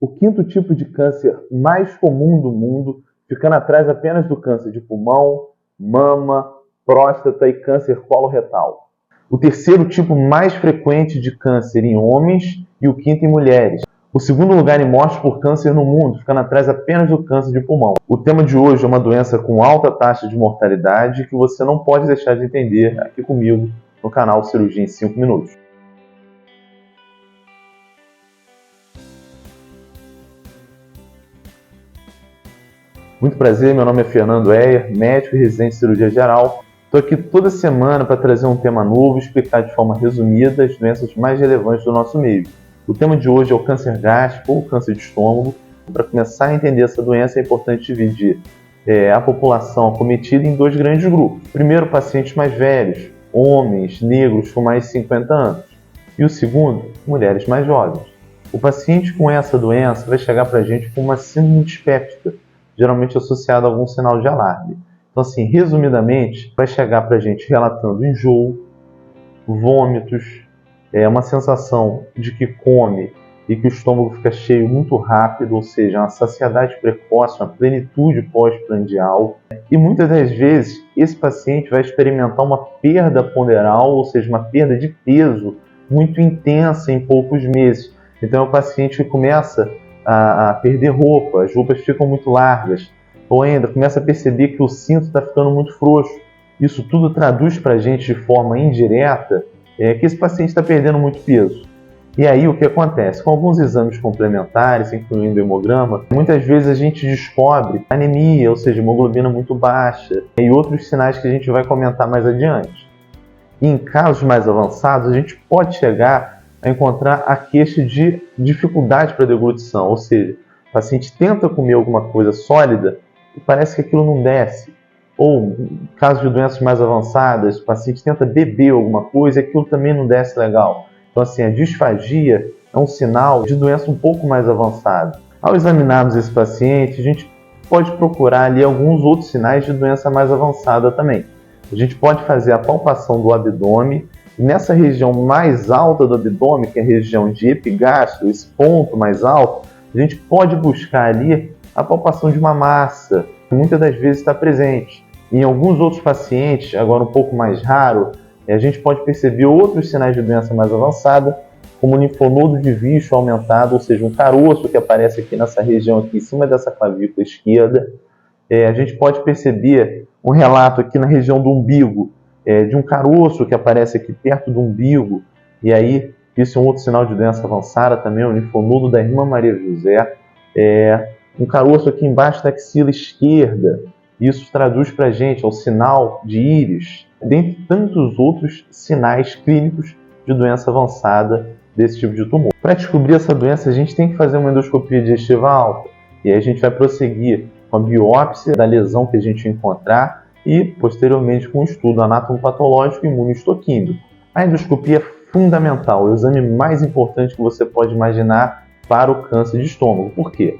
o quinto tipo de câncer mais comum do mundo, ficando atrás apenas do câncer de pulmão, mama, próstata e câncer coloretal. O terceiro tipo mais frequente de câncer em homens e o quinto em mulheres. O segundo lugar em mortes por câncer no mundo, ficando atrás apenas do câncer de pulmão. O tema de hoje é uma doença com alta taxa de mortalidade que você não pode deixar de entender aqui comigo no canal Cirurgia em 5 Minutos. Muito prazer, meu nome é Fernando Eyer, médico e residente em cirurgia geral. Estou aqui toda semana para trazer um tema novo e explicar de forma resumida as doenças mais relevantes do nosso meio. O tema de hoje é o câncer gástrico ou câncer de estômago. Para começar a entender essa doença é importante dividir a população acometida em dois grandes grupos. Primeiro, pacientes mais velhos, homens, negros com mais de 50 anos. E o segundo, mulheres mais jovens. O paciente com essa doença vai chegar para a gente com uma síndrome dispéptica, geralmente associada a algum sinal de alarme. Então, assim, resumidamente, vai chegar para a gente relatando enjoo, vômitos, uma sensação de que come e que o estômago fica cheio muito rápido, ou seja, uma saciedade precoce, uma plenitude pós-prandial. E muitas das vezes esse paciente vai experimentar uma perda ponderal, ou seja, uma perda de peso muito intensa em poucos meses. Então é o paciente que começa a perder roupa, as roupas ficam muito largas, ou ainda começa a perceber que o cinto está ficando muito frouxo. Isso tudo traduz para a gente de forma indireta que esse paciente está perdendo muito peso. E aí o que acontece? Com alguns exames complementares, incluindo o hemograma, muitas vezes a gente descobre anemia, ou seja, hemoglobina muito baixa, e outros sinais que a gente vai comentar mais adiante. E em casos mais avançados, a gente pode chegar a encontrar a queixa de dificuldade para deglutição, ou seja, o paciente tenta comer alguma coisa sólida e parece que aquilo não desce. Ou, em caso de doenças mais avançadas, o paciente tenta beber alguma coisa e aquilo também não desce legal. Então, assim, a disfagia é um sinal de doença um pouco mais avançada. Ao examinarmos esse paciente, a gente pode procurar ali alguns outros sinais de doença mais avançada também. A gente pode fazer a palpação do abdômen. Nessa região mais alta do abdômen, que é a região de epigastro, esse ponto mais alto, a gente pode buscar ali a palpação de uma massa, que muitas das vezes está presente. Em alguns outros pacientes, agora um pouco mais raro, a gente pode perceber outros sinais de doença mais avançada, como o linfonodo de Wisch aumentado, ou seja, um caroço que aparece aqui nessa região, aqui em cima dessa clavícula esquerda. A gente pode perceber um relato aqui na região do umbigo, de um caroço que aparece aqui perto do umbigo, e aí isso é um outro sinal de doença avançada também, o linfonodo da irmã Maria José, um caroço aqui embaixo da axila esquerda. Isso traduz para a gente, é o sinal de íris, dentre tantos outros sinais clínicos de doença avançada desse tipo de tumor. Para descobrir essa doença, a gente tem que fazer uma endoscopia digestiva alta, e aí a gente vai prosseguir com a biópsia da lesão que a gente encontrar e, posteriormente, com o estudo anatomopatológico e imunohistoquímico. A endoscopia é fundamental, é o exame mais importante que você pode imaginar para o câncer de estômago. Por quê?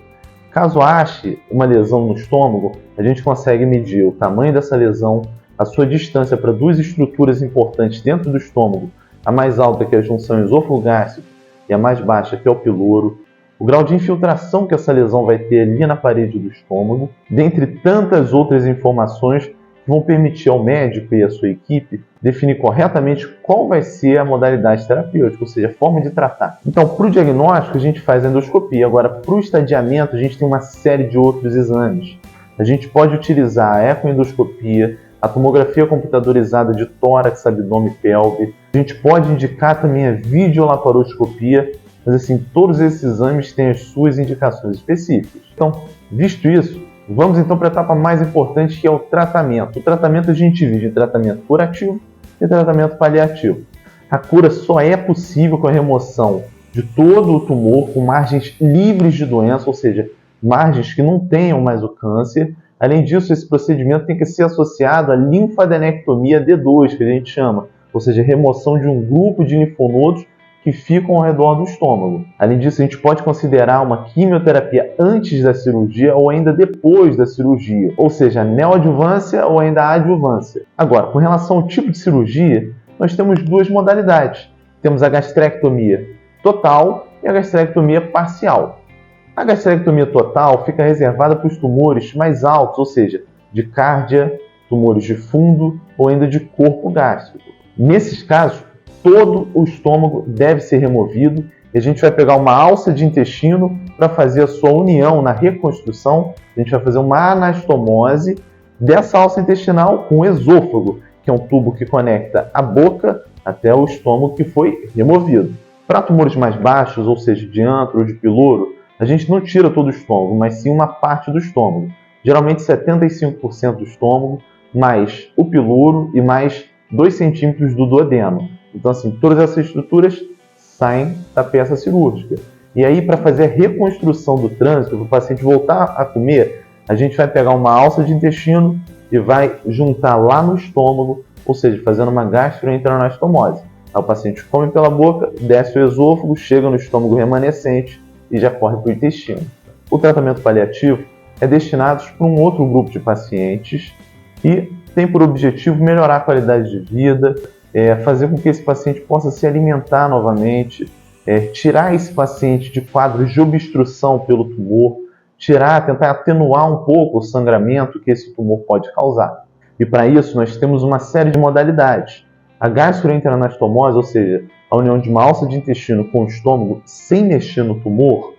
Caso ache uma lesão no estômago, a gente consegue medir o tamanho dessa lesão, a sua distância para duas estruturas importantes dentro do estômago, a mais alta que é a junção esôfago-gástrica e a mais baixa que é o piloro, o grau de infiltração que essa lesão vai ter ali na parede do estômago, dentre tantas outras informações que vão permitir ao médico e à sua equipe definir corretamente qual vai ser a modalidade terapêutica, ou seja, a forma de tratar. Então, para o diagnóstico, a gente faz a endoscopia. Agora, para o estadiamento, a gente tem uma série de outros exames. A gente pode utilizar a ecoendoscopia, a tomografia computadorizada de tórax, abdômen e pelve. A gente pode indicar também a videolaparoscopia, mas assim, todos esses exames têm as suas indicações específicas. Então, visto isso, vamos então para a etapa mais importante, que é o tratamento. O tratamento a gente divide em tratamento curativo e tratamento paliativo. A cura só é possível com a remoção de todo o tumor com margens livres de doença, ou seja, margens que não tenham mais o câncer. Além disso, esse procedimento tem que ser associado à linfadenectomia D2, que a gente chama, ou seja, remoção de um grupo de linfonodos que ficam ao redor do estômago. Além disso, a gente pode considerar uma quimioterapia antes da cirurgia ou ainda depois da cirurgia, ou seja, neoadjuvância ou ainda adjuvância. Agora, com relação ao tipo de cirurgia, nós temos duas modalidades. Temos a gastrectomia total e a gastrectomia parcial. A gastrectomia total fica reservada para os tumores mais altos, ou seja, de cárdia, tumores de fundo ou ainda de corpo gástrico. Nesses casos, todo o estômago deve ser removido e a gente vai pegar uma alça de intestino para fazer a sua união na reconstrução. A gente vai fazer uma anastomose dessa alça intestinal com o esôfago, que é um tubo que conecta a boca até o estômago que foi removido. Para tumores mais baixos, ou seja, de antro ou de piloro, a gente não tira todo o estômago, mas sim uma parte do estômago. Geralmente 75% do estômago, mais o piloro e mais 2 centímetros do duodeno. Então, assim, todas essas estruturas saem da peça cirúrgica. E aí, para fazer a reconstrução do trânsito, para o paciente voltar a comer, a gente vai pegar uma alça de intestino e vai juntar lá no estômago, ou seja, fazendo uma gastroenteroanastomose. Aí o paciente come pela boca, desce o esôfago, chega no estômago remanescente e já corre para o intestino. O tratamento paliativo é destinado para um outro grupo de pacientes e tem por objetivo melhorar a qualidade de vida, fazer com que esse paciente possa se alimentar novamente, tirar esse paciente de quadros de obstrução pelo tumor, tentar atenuar um pouco o sangramento que esse tumor pode causar. E para isso nós temos uma série de modalidades. A gastroenteroanastomose, ou seja, a união de uma alça de intestino com o estômago sem mexer no tumor,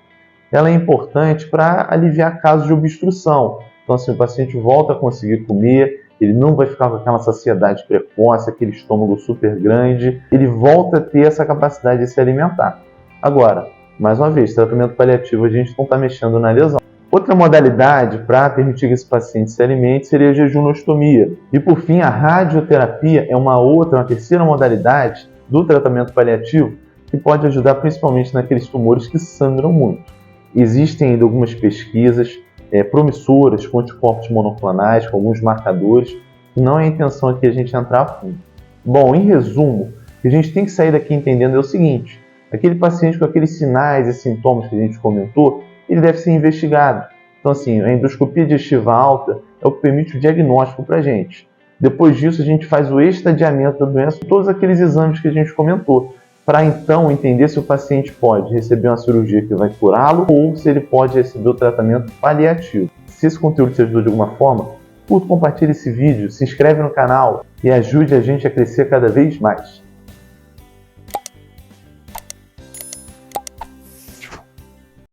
ela é importante para aliviar casos de obstrução. Então, assim, o paciente volta a conseguir comer, ele não vai ficar com aquela saciedade precoce, aquele estômago super grande, ele volta a ter essa capacidade de se alimentar. Agora, mais uma vez, tratamento paliativo, a gente não está mexendo na lesão. Outra modalidade para permitir que esse paciente se alimente seria a jejunostomia. E por fim, a radioterapia é uma terceira modalidade do tratamento paliativo que pode ajudar principalmente naqueles tumores que sangram muito. Existem ainda algumas pesquisas promissoras com anticorpos monoclonais, com alguns marcadores, e não é a intenção aqui a gente entrar a fundo. Bom, em resumo, o que a gente tem que sair daqui entendendo é o seguinte: aquele paciente com aqueles sinais e sintomas que a gente comentou, ele deve ser investigado. Então, assim, a endoscopia digestiva alta é o que permite o diagnóstico para a gente. Depois disso, a gente faz o estadiamento da doença, todos aqueles exames que a gente comentou, para então entender se o paciente pode receber uma cirurgia que vai curá-lo ou se ele pode receber o tratamento paliativo. Se esse conteúdo te ajudou de alguma forma, curta, compartilhe esse vídeo, se inscreve no canal e ajude a gente a crescer cada vez mais.